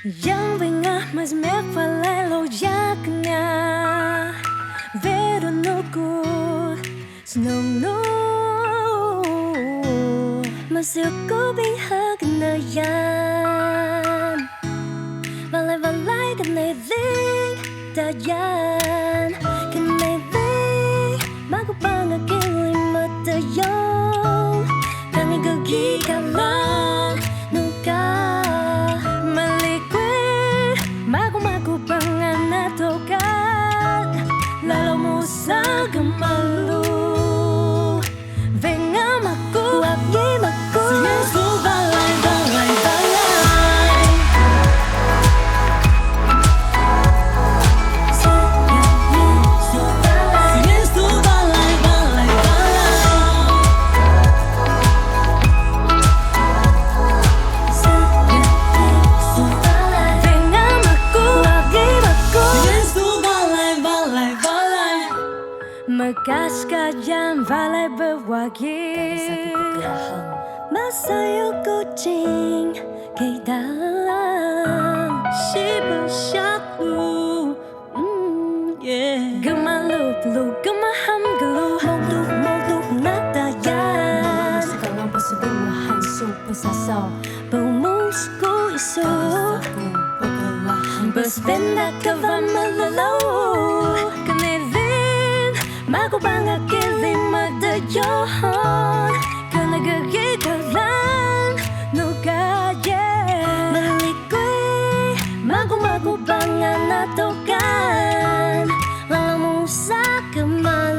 Yang bengah mas mepalai lo yakna Vero nuku snonux Masuk bihag na yan Balay knerin tayan Knerin maku panga kiri mtyo kangi galan nuka mlikuy maku bengah tokan lalaw musa gemalu bengah maku abdi maku Syuan Su Balay balay balay Syuan Su Balay balay balay bengah maku abdi maku Syuan Su Balay balay balay Megas kajan balai berwagi Masayo kucing keidang Sibusyaku Gemalu pelu gemaham gelu Mogluk natayan Sekarang persetuahan super sasau Pemusku isu Bersependak kawan mlalaw Knerin maku bangga kiri mtyo Kanagi galan nuka mlikuy maku bangga na tokan lalaw musa gemalu